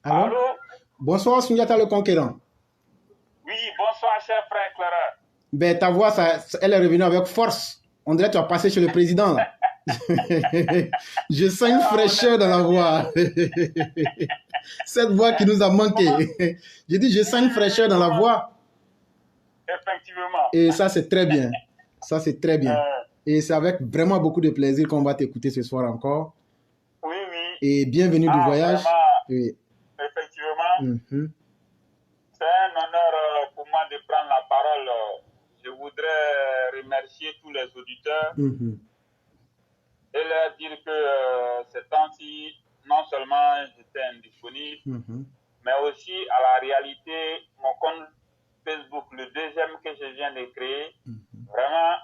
Allô? Allô? Bonsoir, Sundiata le Conquérant. Oui, bonsoir, cher frère Clara. Ben, ta voix, elle est revenue avec force. On dirait que tu as passé chez le président, là. Je sens une fraîcheur dans la voix. Cette voix qui nous a manqué. J'ai dit, je sens une fraîcheur dans la voix. Effectivement. Et ça, c'est très bien. Ça, c'est très bien. Et c'est avec vraiment beaucoup de plaisir qu'on va t'écouter ce soir encore. Oui, oui. Et bienvenue du voyage. Vraiment, Oui. effectivement. C'est un honneur pour moi de prendre la parole. Je voudrais remercier tous les auditeurs et leur dire que ces temps-ci, non seulement j'étais indisponible, mais aussi à la réalité, mon compte Facebook, le deuxième que je viens de créer, vraiment,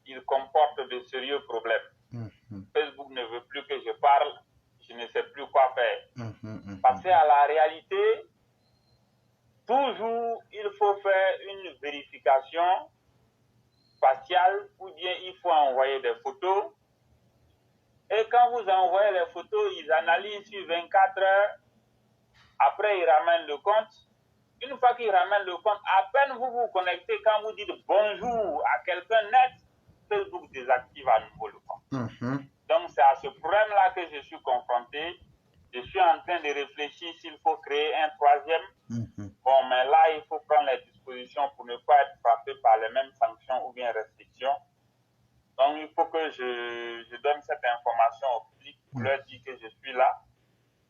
il comporte de sérieux problèmes. Facebook ne veut plus que je parle, je ne sais plus quoi faire. Parce qu'à la réalité, toujours, il faut faire une vérification faciale ou bien il faut envoyer des photos. Et quand vous envoyez les photos, ils analysent sur 24 heures. Après, ils ramènent le compte. Une fois qu'ils ramènent le compte, à peine vous vous connectez, quand vous dites bonjour à quelqu'un net, Facebook désactive à nouveau le compte. Donc, c'est à ce problème-là que je suis confronté. Je suis en train de réfléchir s'il faut créer un troisième. Bon, mais là, il faut prendre les dispositions pour ne pas être frappé par les mêmes sanctions ou bien restrictions. Donc, il faut que je donne cette information au public pour leur dire que je suis là.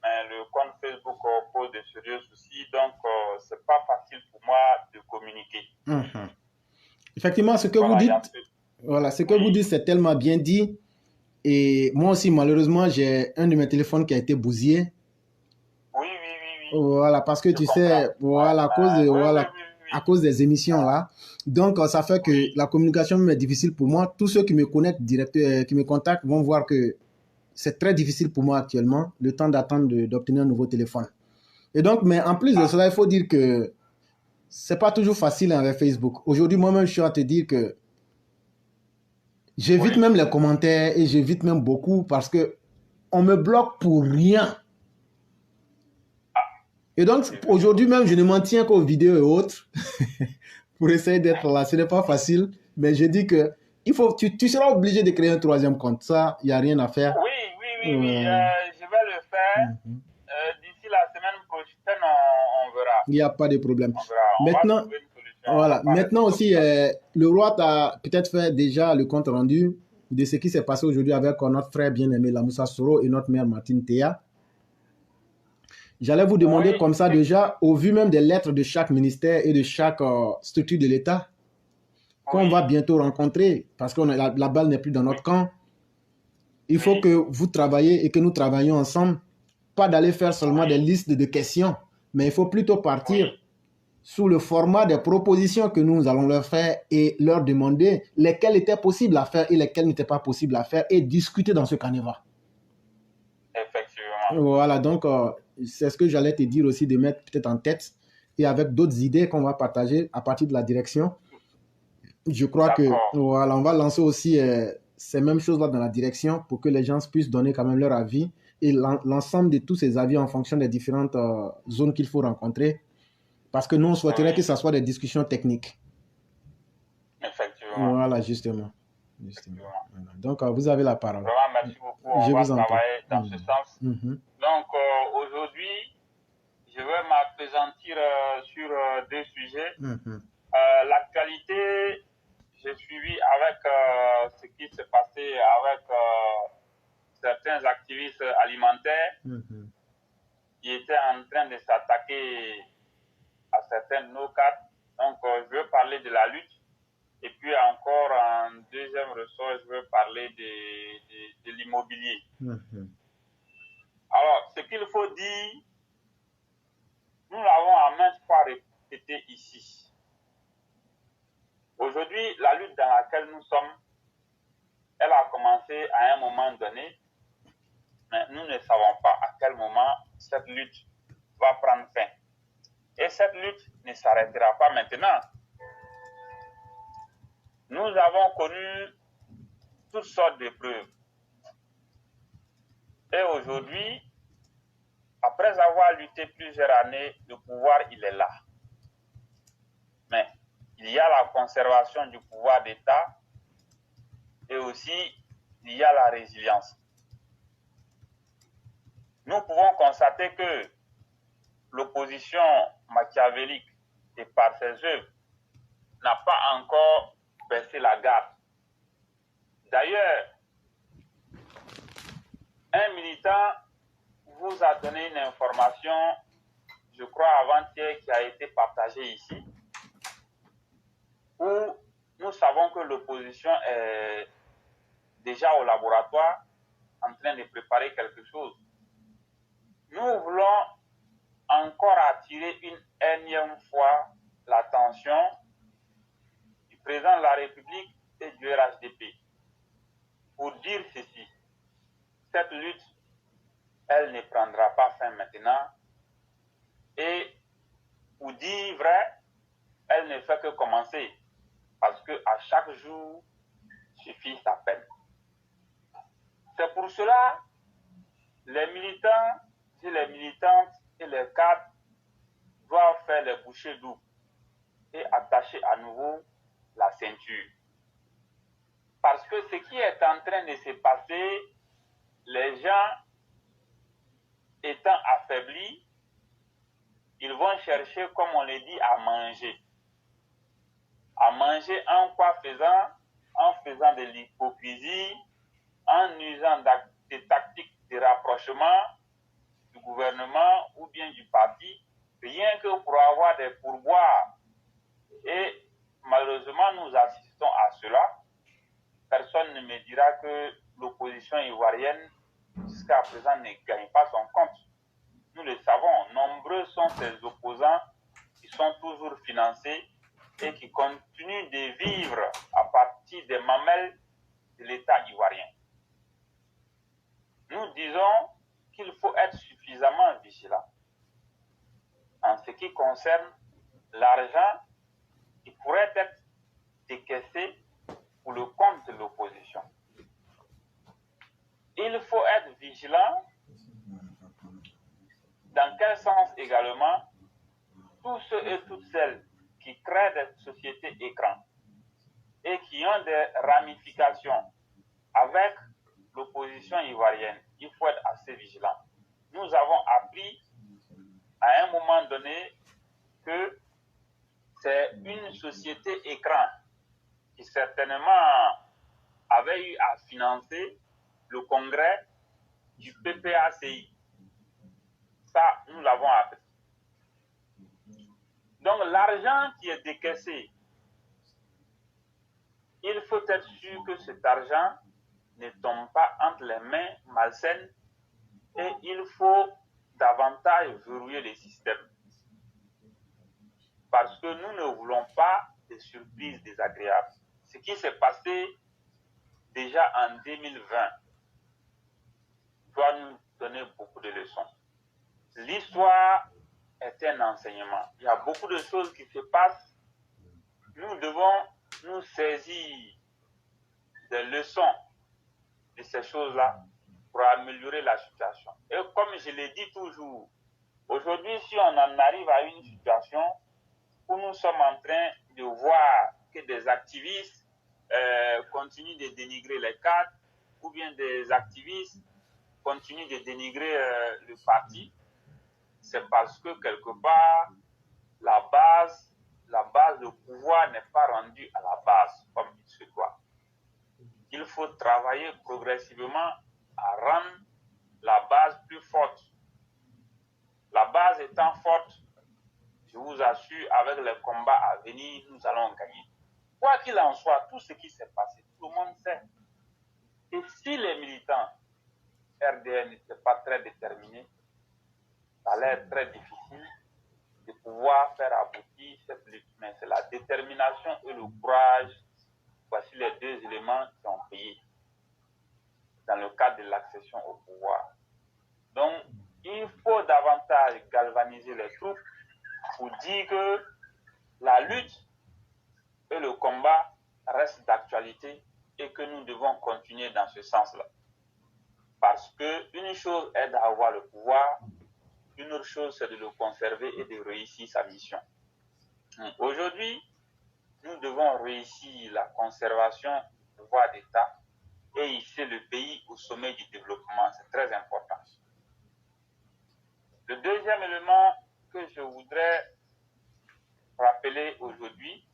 Mais le compte Facebook pose de sérieux soucis, donc c'est pas facile pour moi de communiquer. Effectivement, ce que vous dites, ce que vous dites, c'est tellement bien dit. Et moi aussi, malheureusement, j'ai un de mes téléphones qui a été bousillé. Oui. Voilà, parce que tu sais, voilà, à cause des émissions là. Donc, ça fait que la communication est difficile pour moi. Tous ceux qui me connaissent qui me contactent vont voir que c'est très difficile pour moi actuellement, le temps d'attendre d'obtenir un nouveau téléphone. Et donc, mais en plus de cela, il faut dire que c'est pas toujours facile avec Facebook. Aujourd'hui, moi-même, je suis à te dire que j'évite même les commentaires et j'évite même beaucoup parce que on me bloque pour rien. Et donc, aujourd'hui même, je ne m'en tiens qu'aux vidéos et autres pour essayer d'être là. Ce n'est pas facile, mais je dis que tu seras obligé de créer un troisième compte. Ça, il n'y a rien à faire. Oui. Je vais le faire. D'ici la semaine prochaine, on verra. Il n'y a pas de problème. Maintenant, maintenant aussi, le roi t'a peut-être fait déjà le compte rendu de ce qui s'est passé aujourd'hui avec notre frère bien-aimé Lamoussa Soro et notre mère Martine Théa. J'allais vous demander comme ça déjà, au vu même des lettres de chaque ministère et de chaque structure de l'État, qu'on va bientôt rencontrer, parce que la balle n'est plus dans notre camp, il faut que vous travaillez et que nous travaillions ensemble, pas d'aller faire seulement des listes de questions, mais il faut plutôt partir sous le format des propositions que nous allons leur faire et leur demander lesquelles étaient possibles à faire et lesquelles n'étaient pas possibles à faire et discuter dans ce canevas. Effectivement. Voilà, donc c'est ce que j'allais te dire aussi, de mettre peut-être en tête et avec d'autres idées qu'on va partager à partir de la direction. Je crois que voilà, on va lancer aussi ces mêmes choses-là dans la direction pour que les gens puissent donner quand même leur avis et l'ensemble de tous ces avis en fonction des différentes zones qu'il faut rencontrer. Parce que nous, on souhaiterait que ça soit des discussions techniques. Effectivement. Voilà, justement. Donc, vous avez la parole. Vraiment, merci beaucoup. On va travailler dans ce sens. Donc, aujourd'hui, je vais m'appesantir sur deux sujets. L'actualité, j'ai suivi avec ce qui s'est passé avec certains activistes alimentaires qui étaient en train de s'attaquer à certaines de nos cartes. Donc, je veux parler de la lutte. Et puis encore, en deuxième ressort, je veux parler de l'immobilier. Alors, ce qu'il faut dire, nous l'avons à maintes fois répété ici. Aujourd'hui, la lutte dans laquelle nous sommes, elle a commencé à un moment donné, mais nous ne savons pas à quel moment cette lutte va prendre fin. Et cette lutte ne s'arrêtera pas maintenant. Nous avons connu toutes sortes d'épreuves. Et aujourd'hui, après après avoir lutté plusieurs années, le pouvoir, il est là. Mais il y a la conservation du pouvoir d'État et aussi il y a la résilience. Nous pouvons constater que l'opposition machiavélique et par ses œuvres n'a pas encore baissé la garde. D'ailleurs, un militant vous a donné une information, je crois avant-hier, qui a été partagée ici, où nous savons que l'opposition est déjà au laboratoire en train de préparer quelque chose. Nous voulons encore attirer une énième fois l'attention du président de la République et du RHDP pour dire ceci. Cette lutte, elle ne prendra pas fin maintenant et pour dire vrai, elle ne fait que commencer parce qu'à chaque jour suffit sa peine. C'est pour cela les militants et les militantes et les cadres doivent faire les bouchées doubles et attacher à nouveau la ceinture. Parce que ce qui est en train de se passer, les gens étant affaiblis, ils vont chercher, comme on le dit, à manger. À manger en quoi faisant? En faisant de l'hypocrisie, en usant des tactiques de rapprochement du gouvernement ou bien du parti, rien que pour avoir des pourboires. Et malheureusement, nous assistons à cela. Personne ne me dira que l'opposition ivoirienne, jusqu'à présent, ne gagne pas son compte. Nous le savons, nombreux sont ces opposants qui sont toujours financés et qui continuent de vivre à partir des mamelles de l'État ivoirien. Nous disons qu'il faut être suffisamment vigilant en ce qui concerne l'argent qui pourrait être décaissé pour le compte de l'opposition. Il faut être vigilant. Dans quel sens également? Tous ceux et toutes celles qui créent des sociétés écrans et qui ont des ramifications avec l'opposition ivoirienne, il faut être assez vigilant. Nous avons appris à un moment donné que c'est une société écran qui certainement avait eu à financer le congrès du PPACI. Ça, nous l'avons appris. Donc l'argent qui est décaissé, il faut être sûr que cet argent ne tombe pas entre les mains malsaines et il faut davantage verrouiller les systèmes. Parce que nous ne voulons pas de surprises désagréables. Ce qui s'est passé déjà en 2020 doit nous donner beaucoup de leçons. L'histoire est un enseignement. Il y a beaucoup de choses qui se passent. Nous devons nous saisir des leçons de ces choses-là pour améliorer la situation. Et comme je l'ai dit toujours, aujourd'hui, si on en arrive à une situation où nous sommes en train de voir que des activistes continuent de dénigrer les cadres, ou bien des activistes continuent de dénigrer le parti, c'est parce que quelque part, la base, le pouvoir n'est pas rendu à la base comme il se doit. Il faut travailler progressivement à rendre la base plus forte. La base étant forte, je vous assure, avec les combats à venir, nous allons gagner. Quoi qu'il en soit, tout ce qui s'est passé, tout le monde sait. Et si les militants RDN n'étaient pas très déterminés, ça allait être très difficile de pouvoir faire aboutir cette lutte. Mais c'est la détermination et le courage, voici les deux éléments qui ont payé dans le cadre de l'accession au pouvoir. Donc, il faut davantage galvaniser les troupes pour dire que la lutte et le combat restent d'actualité et que nous devons continuer dans ce sens-là. Parce qu'une chose est d'avoir le pouvoir, une chose, c'est de le conserver et de réussir sa mission. Aujourd'hui, nous devons réussir la conservation du pouvoir d'État et hisser le pays au sommet du développement. C'est très important. Le deuxième élément que je voudrais rappeler aujourd'hui,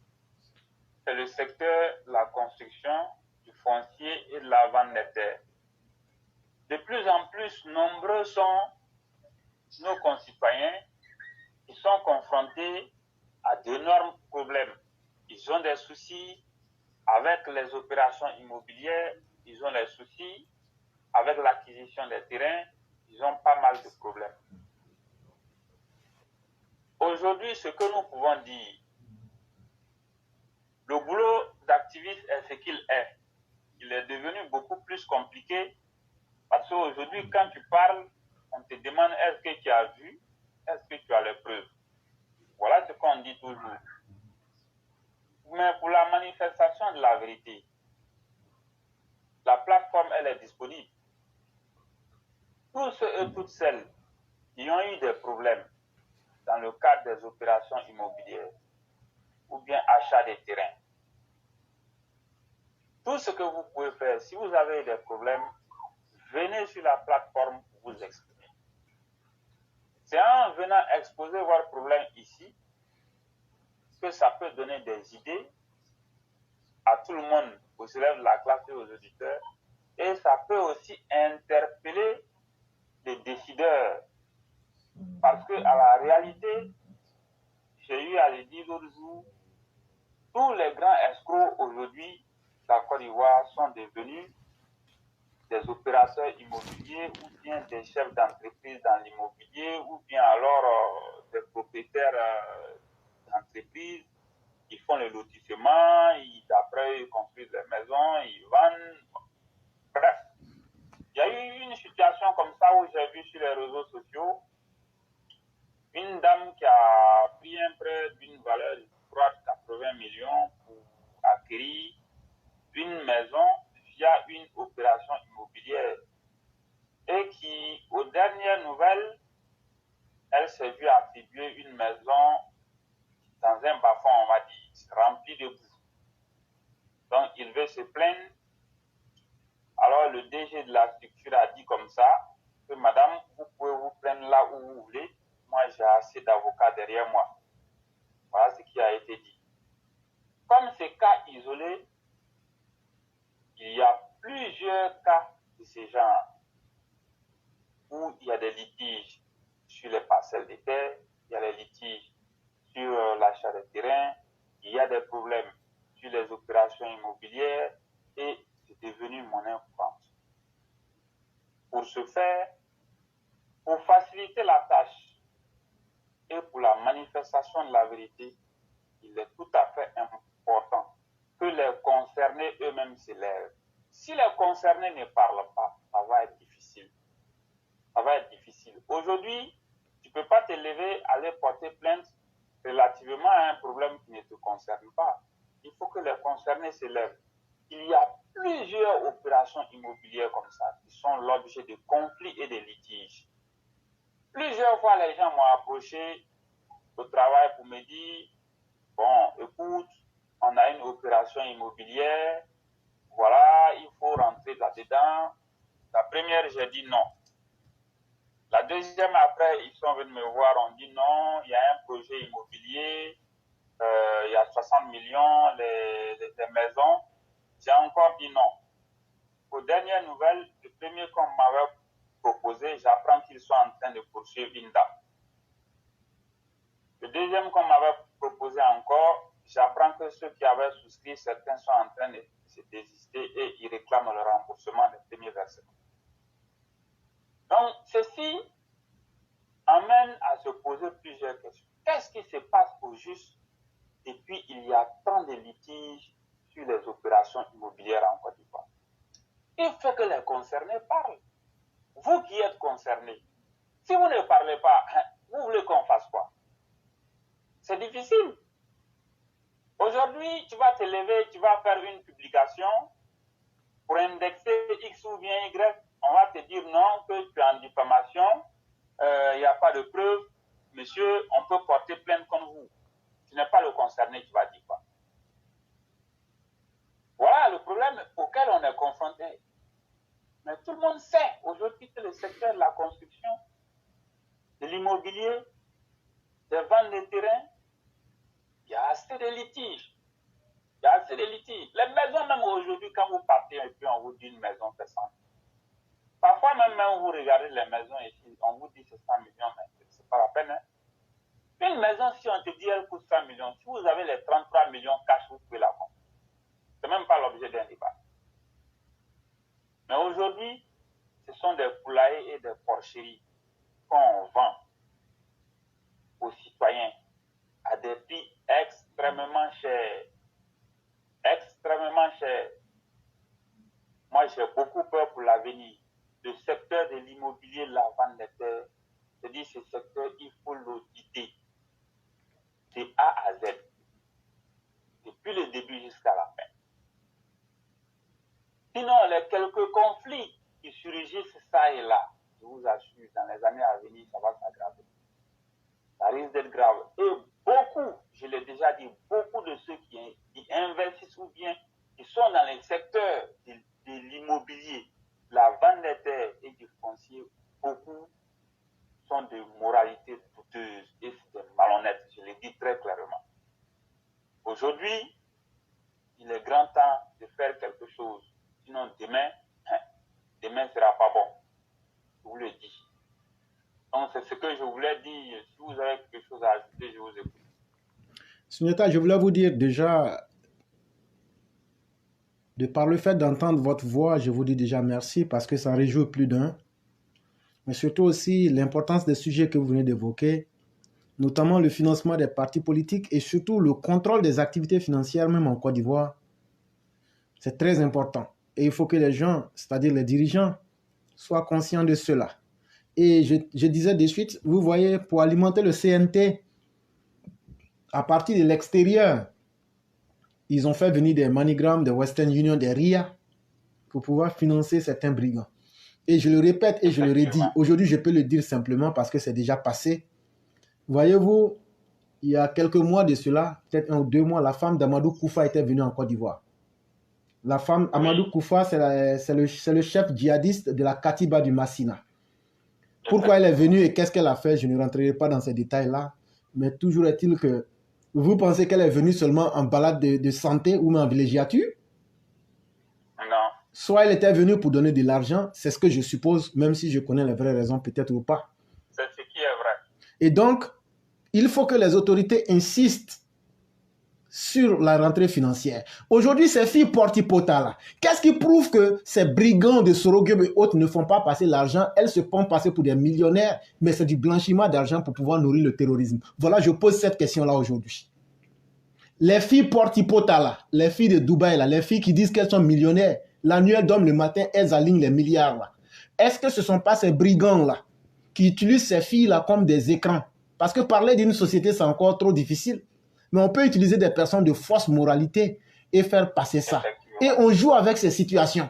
c'est le secteur de la construction, du foncier et de la vente des terres. De plus en plus nombreux sont nos concitoyens qui sont confrontés à d'énormes problèmes. Ils ont des soucis avec les opérations immobilières, ils ont des soucis avec l'acquisition des terrains, ils ont pas mal de problèmes. Aujourd'hui, ce que nous pouvons dire, le boulot d'activiste est ce qu'il est. Il est devenu beaucoup plus compliqué parce qu'aujourd'hui, quand tu parles, on te demande est-ce que tu as vu, est-ce que tu as les preuves. Voilà ce qu'on dit toujours. Mais pour la manifestation de la vérité, la plateforme, elle est disponible. Tous ceux et toutes celles qui ont eu des problèmes dans le cadre des opérations immobilières ou bien achat des terrains, tout ce que vous pouvez faire, si vous avez des problèmes, venez sur la plateforme pour vous exprimer. C'est en venant exposer vos problèmes ici que ça peut donner des idées à tout le monde, aux élèves de la classe et aux auditeurs, et ça peut aussi interpeller les décideurs. Parce que à la réalité, j'ai eu à le dire l'autre jour, tous les grands escrocs aujourd'hui de la Côte d'Ivoire sont devenus des opérateurs immobiliers ou bien des chefs d'entreprise dans l'immobilier ou bien alors des propriétaires d'entreprises qui font le lotissement, après ils construisent les maisons, ils vendent. Bref, il y a eu une situation comme ça où j'ai vu sur les réseaux sociaux une dame qui a pris un prêt d'une valeur de 80 millions pour acquérir une maison via une opération immobilière et qui, aux dernières nouvelles, elle s'est vue attribuer une maison dans un bas-fond, on va dire, rempli de boue. Donc, il veut se plaindre. Alors, le DG de la structure a dit comme ça que madame, vous pouvez vous plaindre là où vous voulez. Moi, j'ai assez d'avocats derrière moi. Voilà ce qui a été dit. Comme ces cas isolés, il y a plusieurs cas de ce genre où il y a des litiges sur les parcelles de terre, il y a des litiges sur l'achat des terrains, il y a des problèmes sur les opérations immobilières et c'est devenu monnaie courante. Pour ce faire, pour faciliter la tâche et pour la manifestation de la vérité, il est tout à fait important que les concernés eux-mêmes s'élèvent. Si les concernés ne parlent pas, ça va être difficile. Ça va être difficile. Aujourd'hui, tu ne peux pas te lever, aller porter plainte relativement à un problème qui ne te concerne pas. Il faut que les concernés s'élèvent. Il y a plusieurs opérations immobilières comme ça qui sont l'objet de conflits et de litiges. Plusieurs fois, les gens m'ont approché au travail pour me dire bon, écoute, on a une opération immobilière, voilà, il faut rentrer là-dedans. La première, j'ai dit non. La deuxième, après, ils sont venus me voir, on dit non, il y a un projet immobilier, il y a 60 millions, les maisons. J'ai encore dit non. Aux dernières nouvelles, le premier qu'on m'avait proposé, j'apprends qu'ils sont en train de poursuivre une dame. Le deuxième qu'on m'avait proposé encore, j'apprends que ceux qui avaient souscrit, certains sont en train de se désister et ils réclament le remboursement des premiers versements. Donc, ceci amène à se poser plusieurs questions. Qu'est-ce qui se passe au juste et puis il y a tant de litiges sur les opérations immobilières en Côte d'Ivoire? Il faut que les concernés parlent. Vous qui êtes concernés, si vous ne parlez pas, vous voulez qu'on fasse quoi? C'est difficile. Aujourd'hui, tu vas te lever, tu vas faire une publication pour indexer X ou bien Y. On va te dire non, que tu es en diffamation. il n'y a pas de preuves, monsieur, on peut porter plainte contre vous. Ce n'est pas le concerné qui va dire quoi. Voilà le problème auquel on est confronté. Mais tout le monde sait aujourd'hui que le secteur de la construction, de l'immobilier, des ventes de terrain, il y a assez de litiges. Il y a assez de litiges. Les maisons, même aujourd'hui, quand vous partez et puis on vous dit une maison fait 100 millions. Parfois, même vous regardez les maisons ici, on vous dit c'est 100 millions, mais c'est pas la peine. Hein? Une maison, si on te dit elle coûte 100 millions, si vous avez les 33 millions cash, vous pouvez la vendre. Ce n'est même pas l'objet d'un débat. Mais aujourd'hui, ce sont des poulaillers et des porcheries qu'on vend aux citoyens à des prix extrêmement chers. Extrêmement chers. Moi, j'ai beaucoup peur pour l'avenir. Le secteur de l'immobilier, la vente des terres, c'est-à-dire ce secteur, il faut l'auditer de A à Z, depuis le début jusqu'à la fin. Sinon, les quelques conflits qui surgissent ça et là, je vous assure, dans les années à venir, ça va s'aggraver. Ça risque d'être grave. Et beaucoup, je l'ai déjà dit, beaucoup de ceux qui investissent ou bien qui sont dans les secteurs de l'immobilier, la vente des terres et du foncier, beaucoup sont de moralité douteuse et c'est malhonnête, je le dis très clairement. Aujourd'hui, il est grand temps de faire quelque chose. Sinon, demain ne sera pas bon. Je vous le dis. Donc, c'est ce que je voulais dire. Si vous avez quelque chose à ajouter, je vous écoute. Sunjata, je voulais vous dire déjà, de par le fait d'entendre votre voix, je vous dis déjà merci parce que ça réjouit plus d'un. Mais surtout aussi l'importance des sujets que vous venez d'évoquer, notamment le financement des partis politiques et surtout le contrôle des activités financières, même en Côte d'Ivoire. C'est très important. Et il faut que les gens, c'est-à-dire les dirigeants, soient conscients de cela. Et je disais de suite, vous voyez, pour alimenter le CNT, à partir de l'extérieur, ils ont fait venir des MoneyGram, des Western Union, des RIA, pour pouvoir financer certains brigands. Et je le répète et je le redis, aujourd'hui je peux le dire simplement parce que c'est déjà passé. Voyez-vous, il y a quelques mois de cela, peut-être 1 ou 2 mois, la femme d'Amadou Koufa était venue en Côte d'Ivoire. La femme Amadou Koufa, c'est le chef djihadiste de la Katiba du Massina. Pourquoi elle est venue et qu'est-ce qu'elle a fait? Je ne rentrerai pas dans ces détails-là. Mais toujours est-il que vous pensez qu'elle est venue seulement en balade de santé ou en villégiature? Non. Soit elle était venue pour donner de l'argent, c'est ce que je suppose, même si je connais les vraies raisons peut-être ou pas. C'est ce qui est vrai. Et donc, il faut que les autorités insistent sur la rentrée financière. Aujourd'hui, ces filles portipota là, qu'est-ce qui prouve que ces brigands de Sorogub et autres ne font pas passer l'argent? Elles se font passer pour des millionnaires, mais c'est du blanchiment d'argent pour pouvoir nourrir le terrorisme. Voilà, je pose cette question-là aujourd'hui. Les filles portipota là, les filles de Dubaï là, les filles qui disent qu'elles sont millionnaires, la nuit elles dorment, le matin elles alignent les milliards là. Est-ce que ce ne sont pas ces brigands là qui utilisent ces filles là comme des écrans? Parce que parler d'une société c'est encore trop difficile. Mais on peut utiliser des personnes de fausse moralité et faire passer ça. Et on joue avec ces situations.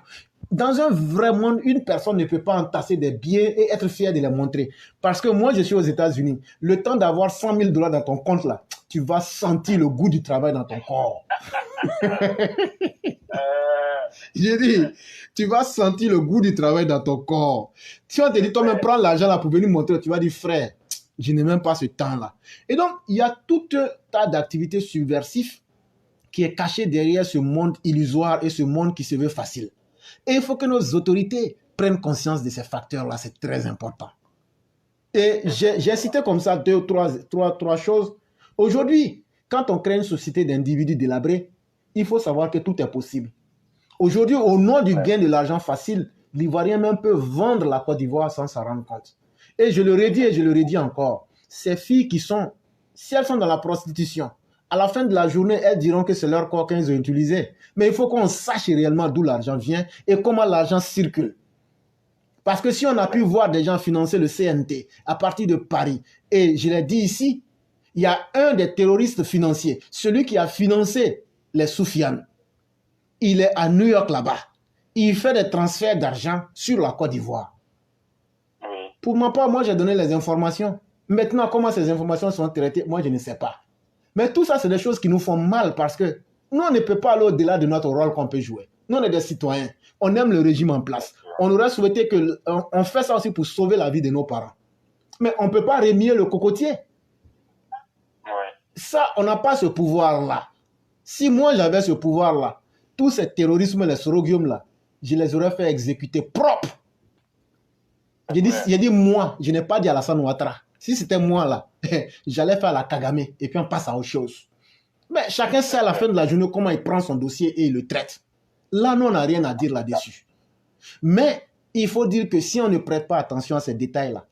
Dans un vrai monde, une personne ne peut pas entasser des biens et être fière de les montrer. Parce que moi, je suis aux États-Unis. Le temps d'avoir 100 000 $ dans ton compte, là, tu vas sentir le goût du travail dans ton corps. J'ai dit, tu vas sentir le goût du travail dans ton corps. Si on te dit, toi-même, prends l'argent là pour venir montrer, tu vas dire, frère, je n'ai même pas ce temps-là. Et donc, il y a tout un tas d'activités subversives qui est caché derrière ce monde illusoire et ce monde qui se veut facile. Et il faut que nos autorités prennent conscience de ces facteurs-là, c'est très important. Et j'ai cité comme ça trois choses. Aujourd'hui, quand on crée une société d'individus délabrés, il faut savoir que tout est possible. Aujourd'hui, au nom du gain de l'argent facile, l'Ivoirien même peut vendre la Côte d'Ivoire sans s'en rendre compte. Et je le redis et je le redis encore, ces filles qui sont, si elles sont dans la prostitution, à la fin de la journée, elles diront que c'est leur corps qu'elles ont utilisé. Mais il faut qu'on sache réellement d'où l'argent vient et comment l'argent circule. Parce que si on a pu voir des gens financer le CNT à partir de Paris, et je l'ai dit ici, il y a un des terroristes financiers, celui qui a financé les Soufiane. Il est à New York là-bas. Il fait des transferts d'argent sur la Côte d'Ivoire. Pour ma part, moi, j'ai donné les informations. Maintenant, comment ces informations sont traitées, moi, je ne sais pas. Mais tout ça, c'est des choses qui nous font mal parce que nous, on ne peut pas aller au-delà de notre rôle qu'on peut jouer. Nous, on est des citoyens. On aime le régime en place. On aurait souhaité qu'on fait ça aussi pour sauver la vie de nos parents. Mais on ne peut pas remuer le cocotier. Ça, on n'a pas ce pouvoir-là. Si moi, j'avais ce pouvoir-là, tous ces terrorismes, les sorogiums-là, je les aurais fait exécuter propres. J'ai dit moi, je n'ai pas dit Alassane Ouattara. Si c'était moi là, j'allais faire la Kagame et puis on passe à autre chose. Mais chacun sait à la fin de la journée comment il prend son dossier et il le traite. Là, nous, on n'a rien à dire là-dessus. Mais il faut dire que si on ne prête pas attention à ces détails-là,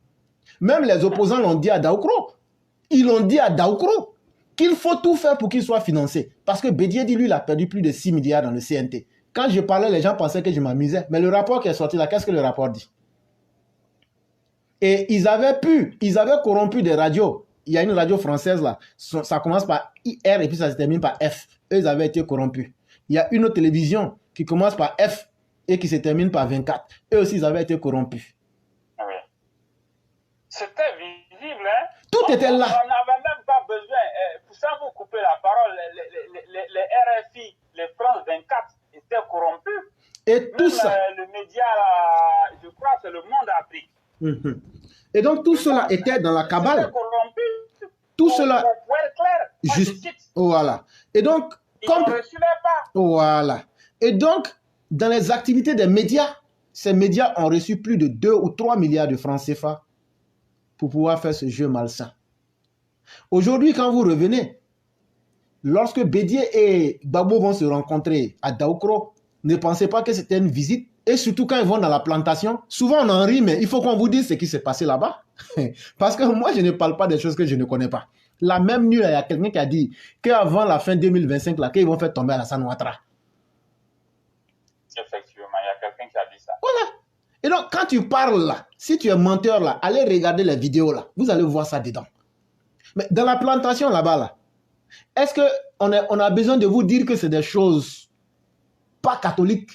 même les opposants l'ont dit à Daoukro. Ils l'ont dit à Daoukro qu'il faut tout faire pour qu'il soit financé. Parce que Bédié dit, lui, il a perdu plus de 6 milliards dans le CNT. Quand je parlais, les gens pensaient que je m'amusais. Mais le rapport qui est sorti là, qu'est-ce que le rapport dit? Et ils avaient corrompu des radios. Il y a une radio française là, ça commence par IR et puis ça se termine par F. Eux, ils avaient été corrompus. Il y a une autre télévision qui commence par F et qui se termine par 24. Eux aussi, ils avaient été corrompus. Oui. C'était visible, hein? Tout était là. On n'avait même pas besoin. Sans vous couper la parole, les RFI, les France 24 étaient corrompus. Et même tout ça. Le média, là, je crois, c'est le Monde Afrique. Et donc tout cela était dans la cabale. Tout cela. Juste. Voilà. Et donc, comme. Voilà. Et donc, dans les activités des médias, ces médias ont reçu plus de 2 ou 3 milliards de francs CFA pour pouvoir faire ce jeu malsain. Aujourd'hui, quand vous revenez, lorsque Bédié et Gbagbo vont se rencontrer à Daoukro, ne pensez pas que c'était une visite. Et surtout quand ils vont dans la plantation, souvent on en rit, mais il faut qu'on vous dise ce qui s'est passé là-bas. Parce que moi, je ne parle pas des choses que je ne connais pas. La même nuit, il y a quelqu'un qui a dit qu'avant la fin 2025, là, qu'ils vont faire tomber Alassane Ouattara. Effectivement, il y a quelqu'un qui a dit ça. Voilà. Et donc, quand tu parles là, si tu es menteur là, allez regarder les vidéos là. Vous allez voir ça dedans. Mais dans la plantation là-bas, là, est-ce qu'on a besoin de vous dire que c'est des choses pas catholiques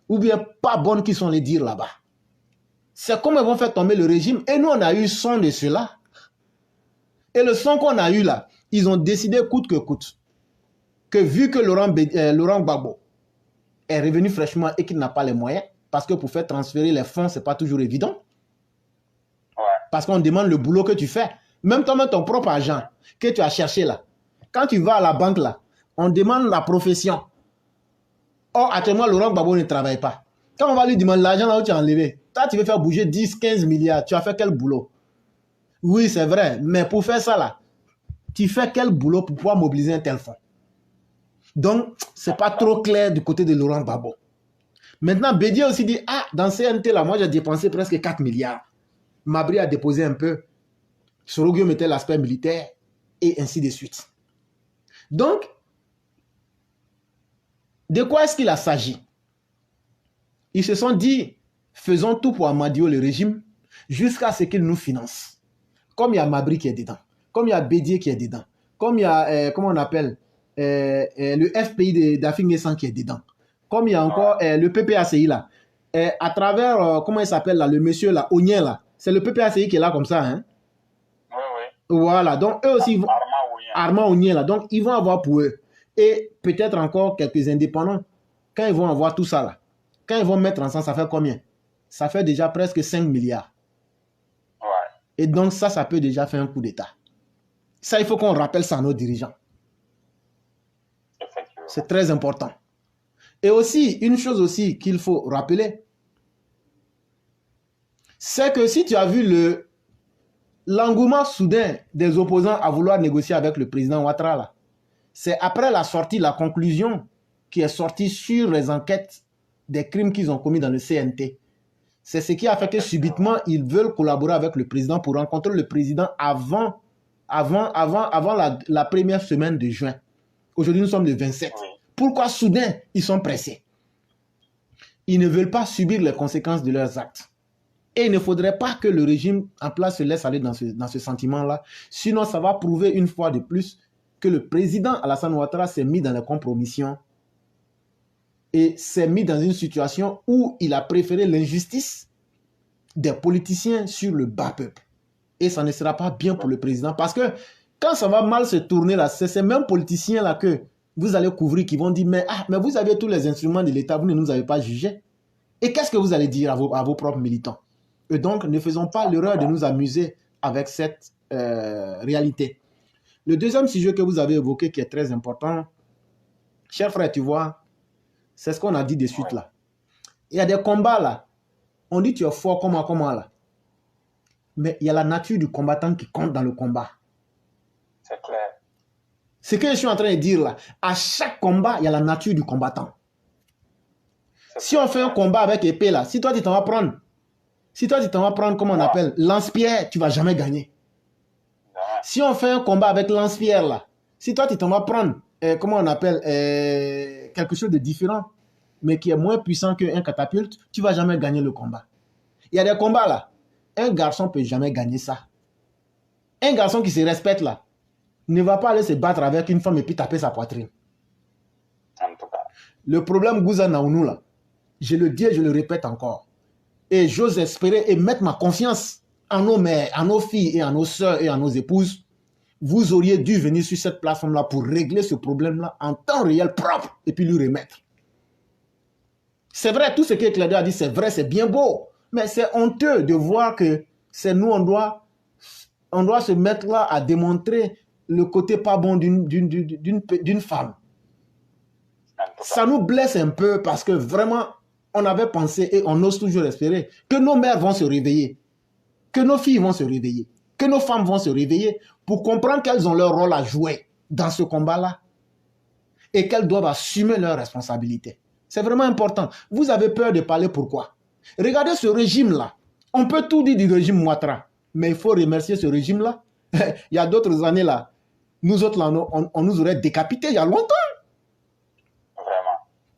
ou bien pas bonnes qui sont les dire là-bas? C'est comme ils vont faire tomber le régime. Et nous, on a eu son de cela. Et le son qu'on a eu là, ils ont décidé coûte que coûte que vu que Laurent Gbagbo est revenu fraîchement et qu'il n'a pas les moyens, parce que pour faire transférer les fonds, ce n'est pas toujours évident. Ouais. Parce qu'on demande le boulot que tu fais. Même toi-même, ton propre agent que tu as cherché là. Quand tu vas à la banque là, on demande la profession. Or, actuellement, Laurent Gbagbo ne travaille pas. Quand on va lui demander l'argent là où tu as enlevé, toi, tu veux faire bouger 10, 15 milliards, tu as fait quel boulot? Oui, c'est vrai, mais pour faire ça là, tu fais quel boulot pour pouvoir mobiliser un tel fonds? Donc, ce n'est pas trop clair du côté de Laurent Gbagbo. Maintenant, Bédié aussi dit, ah, dans CNT là, moi j'ai dépensé presque 4 milliards. Mabri a déposé un peu. Sorogio mettait l'aspect militaire et ainsi de suite. Donc, de quoi est-ce qu'il a s'agit? Ils se sont dit, faisons tout pour amadio le régime jusqu'à ce qu'il nous finance. Comme il y a Mabri qui est dedans, comme il y a Bédié qui est dedans, comme il y a, comment on appelle, le FPI d'Afrique Naissant qui est dedans, comme il y a encore le PPACI là, à travers, comment il s'appelle là, le monsieur là, Onien là, c'est le PPACI qui est là comme ça, hein? Oui, oui. Voilà, donc eux aussi, Armand Onien là, donc ils vont avoir pour eux, et peut-être encore quelques indépendants, quand ils vont avoir tout ça là, quand ils vont mettre ensemble, ça fait combien? Ça fait déjà presque 5 milliards. Ouais. Et donc ça peut déjà faire un coup d'État. Ça, il faut qu'on rappelle ça à nos dirigeants. C'est très important. Et aussi, une chose aussi qu'il faut rappeler, c'est que si tu as vu l'engouement soudain des opposants à vouloir négocier avec le président Ouattara, là, c'est après la sortie, la conclusion qui est sortie sur les enquêtes des crimes qu'ils ont commis dans le CNT. C'est ce qui a fait que subitement, ils veulent collaborer avec le président pour rencontrer le président avant la première semaine de juin. Aujourd'hui, nous sommes le 27. Pourquoi soudain, ils sont pressés? Ils ne veulent pas subir les conséquences de leurs actes. Et il ne faudrait pas que le régime en place se laisse aller dans ce sentiment-là. Sinon, ça va prouver une fois de plus que le président Alassane Ouattara s'est mis dans la compromission et s'est mis dans une situation où il a préféré l'injustice des politiciens sur le bas peuple. Et ça ne sera pas bien pour le président. Parce que quand ça va mal se tourner là, c'est ces mêmes politiciens-là que vous allez couvrir qui vont dire mais vous avez tous les instruments de l'État, vous ne nous avez pas jugés. Et qu'est-ce que vous allez dire à vos propres militants? Et donc, ne faisons pas l'erreur de nous amuser avec cette réalité. Le deuxième sujet que vous avez évoqué qui est très important, cher frère, tu vois, c'est ce qu'on a dit de suite là. Il y a des combats là. On dit tu es fort, comment là. Mais il y a la nature du combattant qui compte dans le combat. C'est clair. Ce que je suis en train de dire là, à chaque combat, il y a la nature du combattant. Si on fait un combat avec épée là, si toi tu t'en vas prendre, comment on appelle, lance-pierre, tu ne vas jamais gagner. Si on fait un combat avec lance-pierre là, si toi tu t'en vas prendre, comment on appelle, quelque chose de différent, mais qui est moins puissant qu'un catapulte, tu ne vas jamais gagner le combat. Il y a des combats là, un garçon ne peut jamais gagner ça. Un garçon qui se respecte là, ne va pas aller se battre avec une femme et puis taper sa poitrine. En tout cas. Le problème Gouza Naounou là, je le dis et je le répète encore, et j'ose espérer et mettre ma confiance en nos mères, en nos filles et en nos sœurs et en nos épouses, vous auriez dû venir sur cette plateforme-là pour régler ce problème-là en temps réel propre et puis lui remettre. C'est vrai, tout ce que Clédor a dit, c'est vrai, c'est bien beau, mais c'est honteux de voir que c'est nous, on doit se mettre là à démontrer le côté pas bon d'une femme. Ça nous blesse un peu parce que vraiment, on avait pensé et on ose toujours espérer que nos mères vont se réveiller, que nos filles vont se réveiller, que nos femmes vont se réveiller pour comprendre qu'elles ont leur rôle à jouer dans ce combat-là et qu'elles doivent assumer leurs responsabilités. C'est vraiment important. Vous avez peur de parler pourquoi? Regardez ce régime-là. On peut tout dire du régime Ouattara, mais il faut remercier ce régime-là. Il y a d'autres années là, nous autres là, on nous aurait décapités il y a longtemps.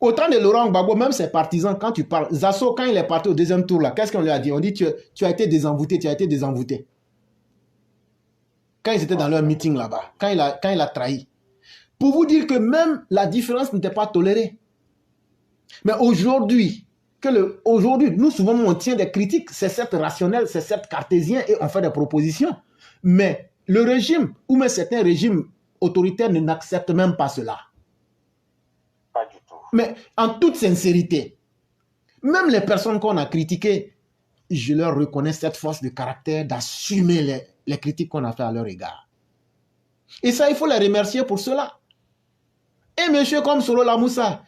Au temps de Laurent Gbagbo, même ses partisans, quand tu parles, Zasso, quand il est parti au deuxième tour, là, qu'est-ce qu'on lui a dit? On dit, tu as été désenvoûté, tu as été désenvoûté. Quand ils étaient dans leur meeting là-bas, quand il a trahi. Pour vous dire que même la différence n'était pas tolérée. Mais aujourd'hui, nous souvent on tient des critiques, c'est certes rationnel, c'est certes cartésien et on fait des propositions. Mais le régime, ou même certains régimes autoritaires n'acceptent même pas cela. Pas du tout. Mais en toute sincérité, même les personnes qu'on a critiquées, je leur reconnais cette force de caractère d'assumer les critiques qu'on a fait à leur égard. Et ça, il faut les remercier pour cela. Et monsieur comme Solo Lamoussa,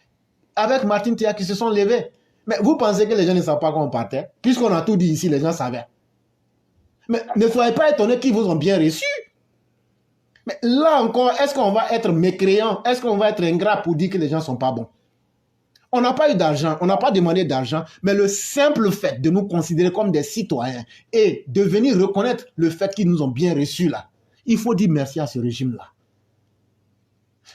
avec Martin Théa qui se sont levés. Mais vous pensez que les gens ne savent pas qu'on partait? Puisqu'on a tout dit ici, les gens savaient. Mais ne soyez pas étonnés qu'ils vous ont bien reçu. Mais là encore, est-ce qu'on va être mécréant? Est-ce qu'on va être ingrat pour dire que les gens ne sont pas bons? On n'a pas eu d'argent, on n'a pas demandé d'argent, mais le simple fait de nous considérer comme des citoyens et de venir reconnaître le fait qu'ils nous ont bien reçus là, il faut dire merci à ce régime-là.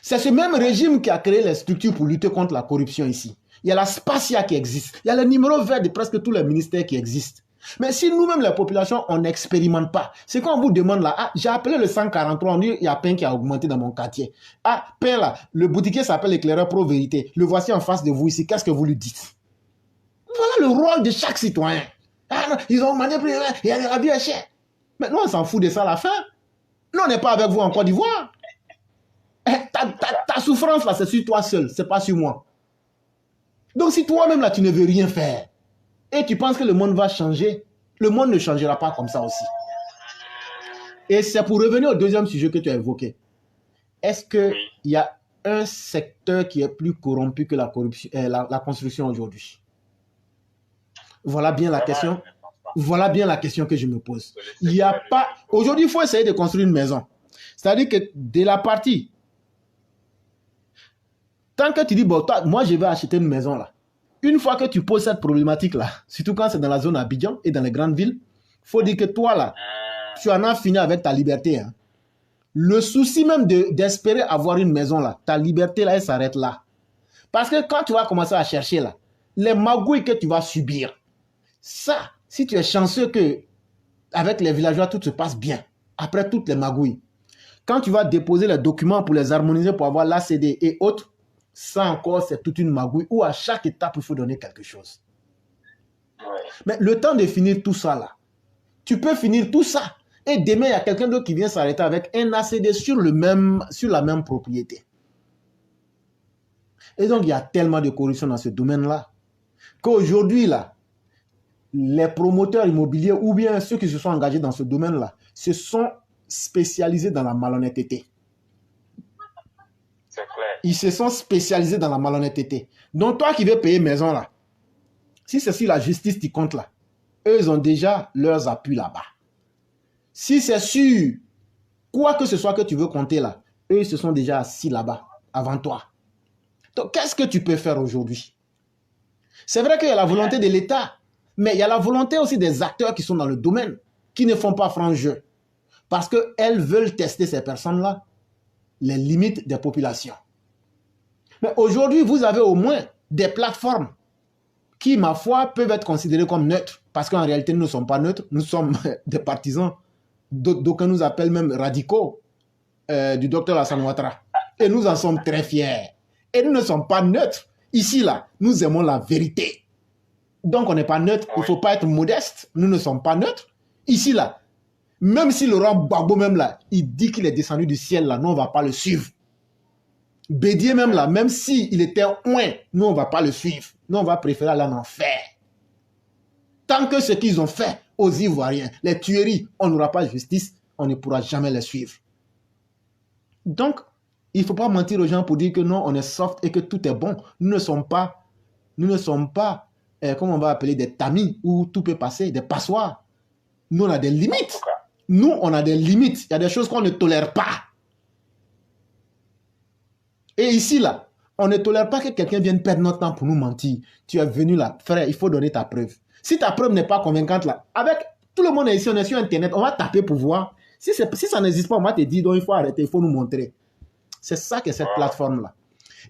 C'est ce même régime qui a créé les structures pour lutter contre la corruption ici. Il y a la Spacia qui existe, il y a le numéro vert de presque tous les ministères qui existent. Mais si nous-mêmes, la population, on n'expérimente pas, c'est quand on vous demande là, j'ai appelé le 143, on dit il y a pain qui a augmenté dans mon quartier. Ah, pain là, le boutiquier s'appelle l'éclaireur Pro Vérité. Le voici en face de vous ici, qu'est-ce que vous lui dites? Voilà le rôle de chaque citoyen. Ah non, ils ont manipulé, il y a la vie est chère. Mais nous, on s'en fout de ça à la fin. Nous, on n'est pas avec vous en Côte d'Ivoire. Ta souffrance là, c'est sur toi seul, c'est pas sur moi. Donc si toi-même là, tu ne veux rien faire, et tu penses que le monde va changer, le monde ne changera pas comme ça aussi. Et c'est pour revenir au deuxième sujet que tu as évoqué. Est-ce qu'il y a un secteur qui est plus corrompu que la corruption, la construction aujourd'hui? Voilà bien la question. Voilà bien la question que je me pose. Il n'y a pas... Aujourd'hui, il faut essayer de construire une maison. C'est-à-dire que de la partie... Tant que tu dis, bon, toi, moi, je vais acheter une maison là. Une fois que tu poses cette problématique-là, surtout quand c'est dans la zone Abidjan et dans les grandes villes, il faut dire que toi, là, tu en as fini avec ta liberté. Hein. Le souci même d'espérer avoir une maison, là, ta liberté, là, elle s'arrête là. Parce que quand tu vas commencer à chercher, là, les magouilles que tu vas subir, ça, si tu es chanceux que avec les villageois, tout se passe bien, après toutes les magouilles, quand tu vas déposer les documents pour les harmoniser, pour avoir l'ACD et autres, ça encore, c'est toute une magouille où à chaque étape, il faut donner quelque chose. Mais le temps de finir tout ça là, tu peux finir tout ça. Et demain, il y a quelqu'un d'autre qui vient s'arrêter avec un ACD sur la même propriété. Et donc, il y a tellement de corruption dans ce domaine-là qu'aujourd'hui, là, les promoteurs immobiliers ou bien ceux qui se sont engagés dans ce domaine-là se sont spécialisés dans la malhonnêteté. C'est clair. Ils se sont spécialisés dans la malhonnêteté. Donc, toi qui veux payer maison, là, si c'est sur la justice qui compte, là, eux, ils ont déjà leurs appuis là-bas. Si c'est sur quoi que ce soit que tu veux compter, là, eux, ils se sont déjà assis là-bas avant toi. Donc, qu'est-ce que tu peux faire aujourd'hui? C'est vrai qu'il y a la volonté de l'État, mais il y a la volonté aussi des acteurs qui sont dans le domaine, qui ne font pas franc jeu. Parce qu'elles veulent tester ces personnes-là, les limites des populations. Mais aujourd'hui, vous avez au moins des plateformes qui, ma foi, peuvent être considérées comme neutres. Parce qu'en réalité, nous ne sommes pas neutres, nous sommes des partisans, d'aucuns nous appellent même radicaux, du docteur Alassane Ouattara. Et nous en sommes très fiers. Et nous ne sommes pas neutres. Ici, là, nous aimons la vérité. Donc, on n'est pas neutre. Il ne faut pas être modeste. Nous ne sommes pas neutres. Ici, là, même si Laurent Gbagbo, même là, il dit qu'il est descendu du ciel, là, nous, on ne va pas le suivre. Bédier, même là, même s'il était loin, nous, on ne va pas le suivre. Nous, on va préférer aller en enfer. Tant que ce qu'ils ont fait aux Ivoiriens, les tueries, on n'aura pas de justice, on ne pourra jamais les suivre. Donc, il ne faut pas mentir aux gens pour dire que non, on est soft et que tout est bon. Nous ne sommes pas, comment on va appeler, des tamis où tout peut passer, des passoires. Nous, on a des limites. Nous, on a des limites. Il y a des choses qu'on ne tolère pas. Et ici, là, on ne tolère pas que quelqu'un vienne perdre notre temps pour nous mentir. Tu es venu là, frère, il faut donner ta preuve. Si ta preuve n'est pas convaincante là, avec tout le monde est ici, on est sur Internet, on va taper pour voir. Si ça n'existe pas, on va te dire, donc il faut arrêter, il faut nous montrer. C'est ça que cette plateforme-là.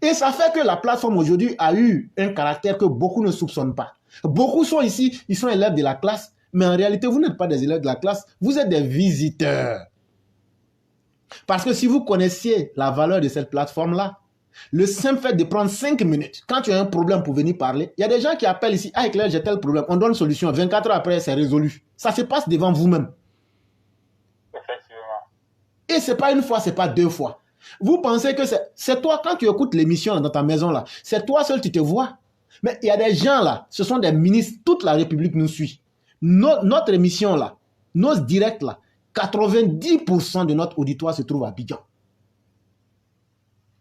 Et ça fait que la plateforme aujourd'hui a eu un caractère que beaucoup ne soupçonnent pas. Beaucoup sont ici, ils sont élèves de la classe, mais en réalité, vous n'êtes pas des élèves de la classe, vous êtes des visiteurs. Parce que si vous connaissiez la valeur de cette plateforme-là, le simple fait de prendre 5 minutes, quand tu as un problème pour venir parler, il y a des gens qui appellent ici, ah Éclair, j'ai tel problème, on donne solution, 24 heures après, c'est résolu. Ça se passe devant vous-même. Effectivement. Et ce n'est pas une fois, ce n'est pas deux fois. Vous pensez que c'est toi, quand tu écoutes l'émission dans ta maison, là, c'est toi seul, tu te vois. Mais il y a des gens là, ce sont des ministres, toute la République nous suit. Notre émission là, nos directs là, 90% de notre auditoire se trouve à Abidjan.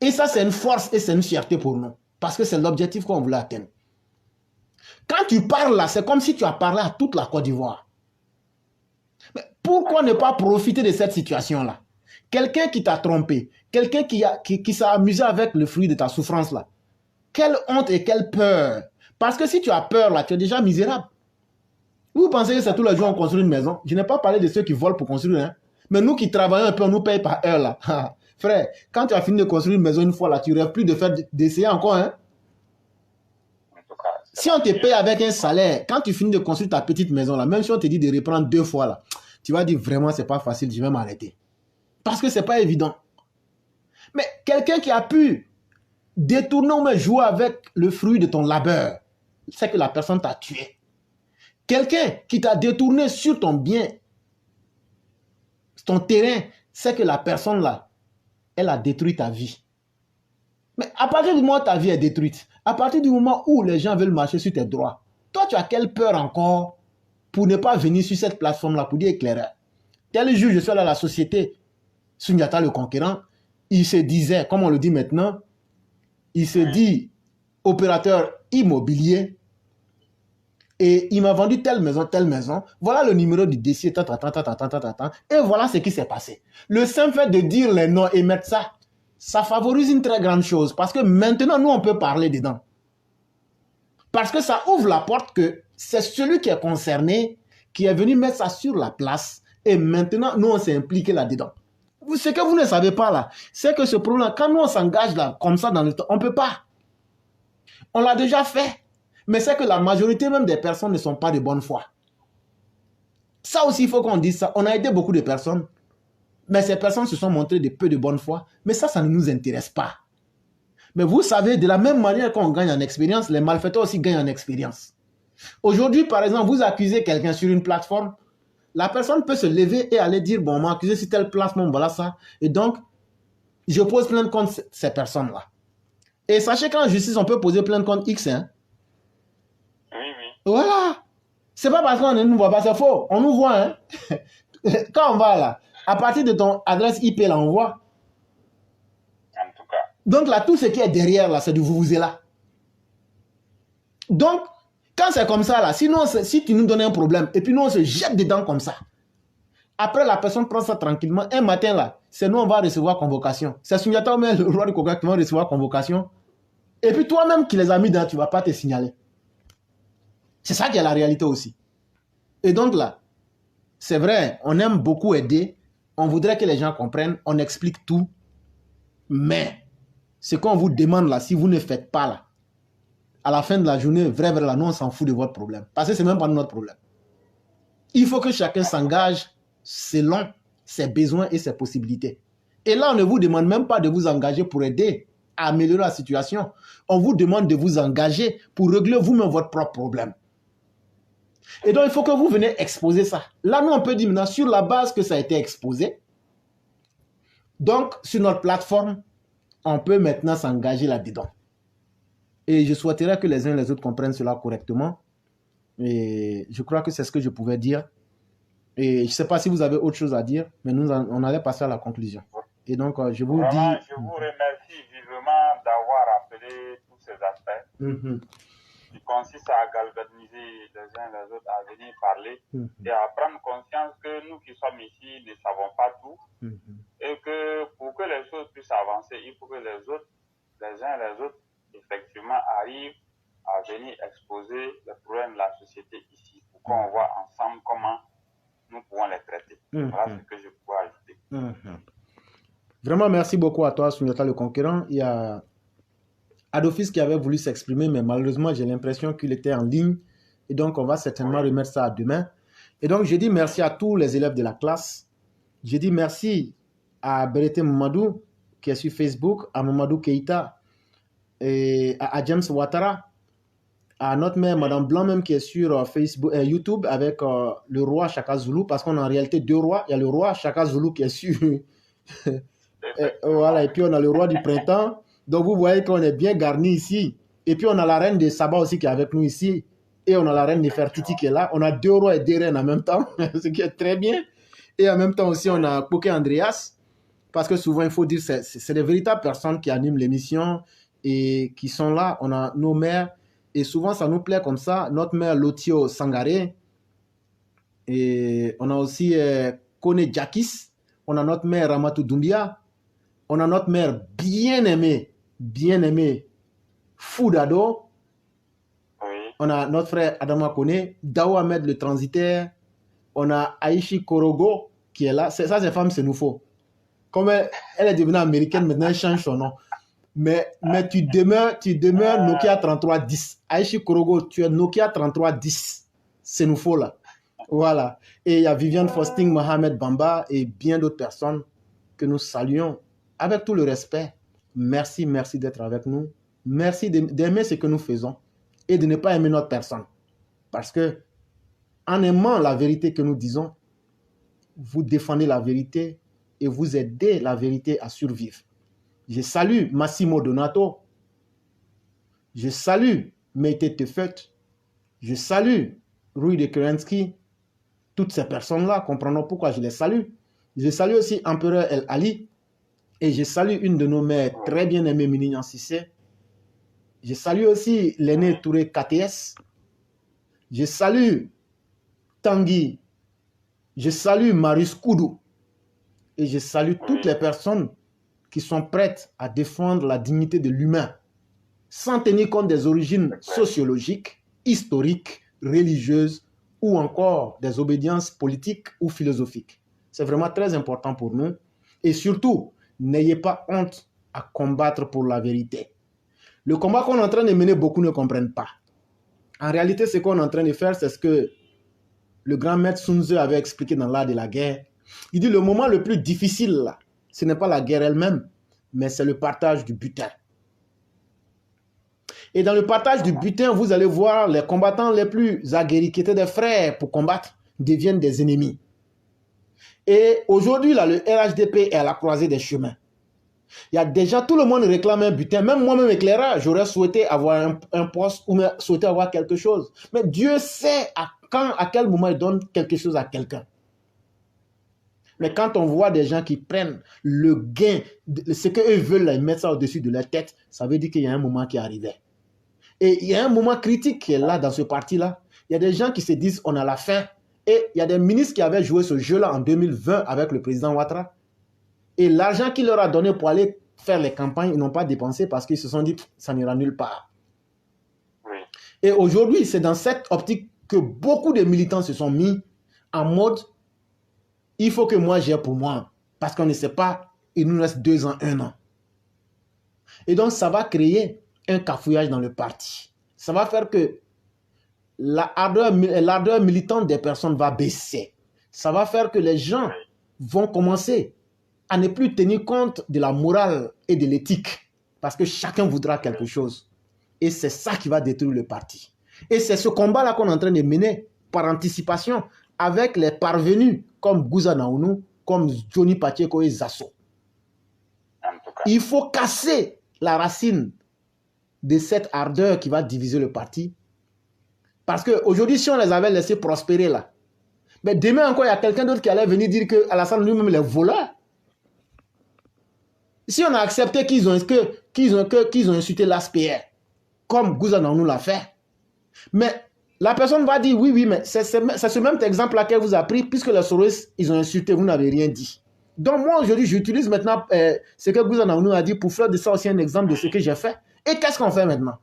Et ça, c'est une force et c'est une fierté pour nous. Parce que c'est l'objectif qu'on voulait atteindre. Quand tu parles là, c'est comme si tu as parlé à toute la Côte d'Ivoire. Mais pourquoi ne pas profiter de cette situation-là? Quelqu'un qui t'a trompé, quelqu'un qui s'est amusé avec le fruit de ta souffrance là. Quelle honte et quelle peur. Parce que si tu as peur là, tu es déjà misérable. Vous pensez que c'est tous les jours on construit une maison? Je n'ai pas parlé de ceux qui volent pour construire. Hein? Mais nous qui travaillons un peu, on nous paye par heure là. Frère, quand tu as fini de construire une maison une fois là, tu ne rêves plus d'essayer encore. Hein? Si on te paye avec un salaire, quand tu finis de construire ta petite maison là, même si on te dit de reprendre 2 fois là, tu vas dire vraiment c'est pas facile, je vais m'arrêter. Parce que c'est pas évident. Mais quelqu'un qui a pu détourner ou jouer avec le fruit de ton labeur, c'est que la personne t'a tué. Quelqu'un qui t'a détourné sur ton bien, ton terrain, c'est que la personne là, elle a détruit ta vie. Mais à partir du moment où ta vie est détruite, à partir du moment où les gens veulent marcher sur tes droits, toi tu as quelle peur encore pour ne pas venir sur cette plateforme-là pour dire éclaireur. Tel juge, je suis allé à la société, Sundiata le conquérant, il se disait, comme on le dit maintenant, il se dit opérateur immobilier et il m'a vendu telle maison, voilà le numéro du dossier, et voilà ce qui s'est passé. Le simple fait de dire les noms et mettre ça, ça favorise une très grande chose parce que maintenant, nous, on peut parler dedans. Parce que ça ouvre la porte que c'est celui qui est concerné qui est venu mettre ça sur la place et maintenant, nous, on s'est impliqué là-dedans. Ce que vous ne savez pas là, c'est que ce problème, quand nous on s'engage là, comme ça dans le temps, on ne peut pas. On l'a déjà fait. Mais c'est que la majorité même des personnes ne sont pas de bonne foi. Ça aussi, il faut qu'on dise ça. On a aidé beaucoup de personnes, mais ces personnes se sont montrées de peu de bonne foi. Mais ça ne nous intéresse pas. Mais vous savez, de la même manière qu'on gagne en expérience, les malfaiteurs aussi gagnent en expérience. Aujourd'hui, par exemple, vous accusez quelqu'un sur une plateforme, la personne peut se lever et aller dire, bon, on m'a accusé sur telle plateforme, voilà ça. Et donc, je pose plainte contre ces personnes-là. Et sachez qu'en justice, on peut poser plainte contre X. Hein? Oui, oui. Voilà. C'est pas parce qu'on ne nous voit pas, c'est faux. On nous voit. Hein? Quand on va là, à partir de ton adresse IP, là, on voit. En tout cas. Donc là, tout ce qui est derrière, là, c'est du vous-vous-là. Donc, quand c'est comme ça, là, sinon, si tu nous donnes un problème, et puis nous, on se jette dedans comme ça. Après, la personne prend ça tranquillement. Un matin, là, c'est nous, on va recevoir convocation. C'est Sundiata ou le roi du Coca qui va recevoir convocation. Et puis toi-même qui les as mis dedans, tu ne vas pas te signaler. C'est ça qui est la réalité aussi. Et donc là, c'est vrai, on aime beaucoup aider. On voudrait que les gens comprennent. On explique tout. Mais, ce qu'on vous demande là, si vous ne faites pas là, à la fin de la journée, vrai, là, nous, on s'en fout de votre problème. Parce que ce n'est même pas notre problème. Il faut que chacun s'engage selon ses besoins et ses possibilités. Et là, on ne vous demande même pas de vous engager pour aider à améliorer la situation. On vous demande de vous engager pour régler vous-même votre propre problème. Et donc, il faut que vous venez exposer ça. Là, nous, on peut dire maintenant, sur la base que ça a été exposé, donc, sur notre plateforme, on peut maintenant s'engager là-dedans. Et je souhaiterais que les uns et les autres comprennent cela correctement. Et je crois que c'est ce que je pouvais dire. Et je ne sais pas si vous avez autre chose à dire, mais nous, on allait passer à la conclusion. Et donc, je vous Vraiment, dis... je vous remercie vivement d'avoir rappelé tous ces aspects qui consistent à galvaniser les uns les autres, à venir parler et à prendre conscience que nous qui sommes ici ne savons pas tout et que pour que les choses puissent avancer, il faut que les autres, les uns et les autres, effectivement, arrivent à venir exposer les problèmes de la société ici pour qu'on voit ensemble comment nous pouvons les traiter. Voilà ce que je peux ajouter. Vraiment, merci beaucoup à toi, Sundiata le Conquérant. Il y a Adolphus qui avait voulu s'exprimer, mais malheureusement, j'ai l'impression qu'il était en ligne. Et donc, on va certainement remettre ça à demain. Et donc, je dis merci à tous les élèves de la classe. Je dis merci à Berete Mamadou, qui est sur Facebook, à Mamadou Keita, et à James Ouattara, à notre mère, Madame Blanc, même qui est sur Facebook, YouTube, avec le roi Chaka Zulu, parce qu'on a en réalité deux rois. Il y a le roi Chaka Zulu qui est sur... voilà, et puis on a le roi du printemps. Donc vous voyez qu'on est bien garni ici. Et puis on a la reine de Saba aussi qui est avec nous ici. Et on a la reine Nefertiti qui est là. On a deux rois et deux reines en même temps, ce qui est très bien. Et en même temps aussi, on a Poké Andreas. Parce que souvent, il faut dire, c'est des véritables personnes qui animent l'émission et qui sont là. On a nos mères. Et souvent, ça nous plaît comme ça. Notre mère Lotio Sangaré. Et on a aussi Kone Jakis. On a notre mère Ramatou Doumbia. On a notre mère bien-aimée Foudado. Oui. On a notre frère Adama Kone, Dao Ahmed le transitaire. On a Aishi Korogo qui est là. Ça, ces femmes, c'est nous faut. Comme elle est devenue américaine, maintenant elle change son nom. Mais tu demeures Nokia 3310. Aishi Korogo, tu es Nokia 3310. C'est nous faut là. Voilà. Et il y a Viviane Fosting, Mohamed Bamba et bien d'autres personnes que nous saluons avec tout le respect. Merci d'être avec nous. Merci d'aimer ce que nous faisons et de ne pas aimer notre personne. Parce que en aimant la vérité que nous disons, vous défendez la vérité et vous aidez la vérité à survivre. Je salue Massimo Donato. Je salue Meite Tefet. Je salue Rui de Kerensky. Toutes ces personnes-là, comprenons pourquoi je les salue. Je salue aussi Empereur El Ali. Et je salue une de nos mères très bien aimées, Minignan Sissé. Je salue aussi l'aîné Touré KTS. Je salue Tanguy. Je salue Marius Koudou. Et je salue toutes les personnes qui sont prêtes à défendre la dignité de l'humain, sans tenir compte des origines sociologiques, historiques, religieuses, ou encore des obédiences politiques ou philosophiques. C'est vraiment très important pour nous. Et surtout, n'ayez pas honte à combattre pour la vérité. Le combat qu'on est en train de mener, beaucoup ne comprennent pas. En réalité, ce qu'on est en train de faire, c'est ce que le grand maître Sun Tzu avait expliqué dans l'art de la guerre. Il dit le moment le plus difficile, là, ce n'est pas la guerre elle-même, mais c'est le partage du butin. Et dans le partage du butin, vous allez voir les combattants les plus aguerris, qui étaient des frères pour combattre, deviennent des ennemis. Et aujourd'hui, là, le RHDP est à la croisée des chemins. Il y a déjà, tout le monde réclame un butin. Même moi-même, éclaireur, j'aurais souhaité avoir un poste ou souhaité avoir quelque chose. Mais Dieu sait à quel moment il donne quelque chose à quelqu'un. Mais quand on voit des gens qui prennent le gain, ce qu'eux veulent, ils mettent ça au-dessus de leur tête, ça veut dire qu'il y a un moment qui arrivait. Et il y a un moment critique qui est là, dans ce parti-là. Il y a des gens qui se disent, on a la faim. Et il y a des ministres qui avaient joué ce jeu-là en 2020 avec le président Ouattara. Et l'argent qu'il leur a donné pour aller faire les campagnes, ils n'ont pas dépensé parce qu'ils se sont dit, ça n'ira nulle part. Oui. Et aujourd'hui, c'est dans cette optique que beaucoup de militants se sont mis en mode, il faut que moi j'ai pour moi. Parce qu'on ne sait pas, il nous reste 2 ans, 1 an. Et donc, ça va créer un cafouillage dans le parti. Ça va faire que l'ardeur militante des personnes va baisser. Ça va faire que les gens vont commencer à ne plus tenir compte de la morale et de l'éthique. Parce que chacun voudra quelque chose. Et c'est ça qui va détruire le parti. Et c'est ce combat-là qu'on est en train de mener par anticipation avec les parvenus comme Gouza Naounou, comme Johnny Pacheco et Zasso. Il faut casser la racine de cette ardeur qui va diviser le parti. Parce qu'aujourd'hui, si on les avait laissés prospérer là, mais demain encore, il y a quelqu'un d'autre qui allait venir dire qu'Alassane lui-même est voleur. Si on a accepté qu'ils ont insulté l'ASPR, comme Gouza Naounou l'a fait, mais la personne va dire, oui, mais c'est ce même exemple-là qu'elle vous a pris, puisque les Soros, ils ont insulté, vous n'avez rien dit. Donc moi, aujourd'hui, j'utilise maintenant ce que Gouza Naounou a dit pour faire de ça aussi un exemple de ce que j'ai fait. Et qu'est-ce qu'on fait maintenant?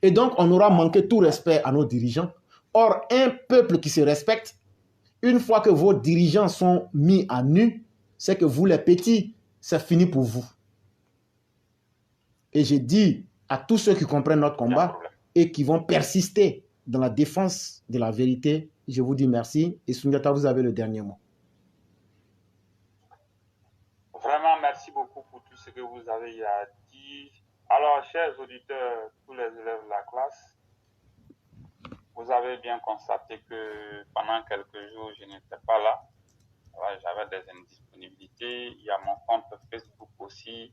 Et donc, on aura manqué tout respect à nos dirigeants. Or, un peuple qui se respecte, une fois que vos dirigeants sont mis à nu, c'est que vous, les petits, c'est fini pour vous. Et j'ai dit à tous ceux qui comprennent notre combat et qui vont persister dans la défense de la vérité, je vous dis merci. Et Soundiata, vous avez le dernier mot. Vraiment, merci beaucoup pour tout ce que vous avez dit. Alors, chers auditeurs, tous les élèves de la classe, vous avez bien constaté que pendant quelques jours, je n'étais pas là. J'avais des indisponibilités. Il y a mon compte Facebook aussi, qui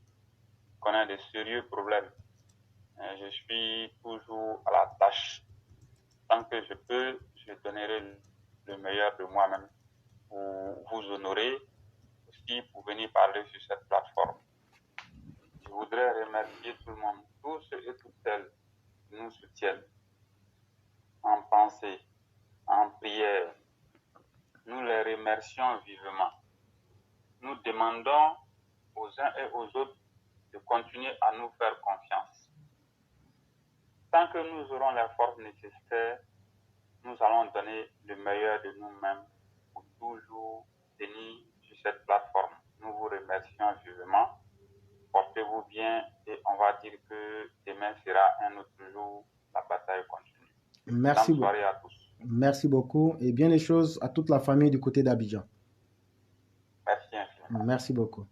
connaît de sérieux problèmes. Je suis toujours à la tâche. Tant que je peux, je donnerai le meilleur de moi-même pour vous honorer, aussi pour venir parler sur cette plateforme. Je voudrais remercier tout le monde, tous ceux et toutes celles qui nous soutiennent en pensée, en prière. Nous les remercions vivement. Nous demandons aux uns et aux autres de continuer à nous faire confiance. Tant que nous aurons les forces nécessaires, nous allons donner le meilleur de nous-mêmes pour toujours tenir sur cette plateforme. Nous vous remercions vivement. Portez-vous bien et on va dire que demain sera un autre jour. La bataille continue. Merci Bonne soirée à tous. Merci beaucoup et bien les choses à toute la famille du côté d'Abidjan. Merci infiniment. Merci beaucoup.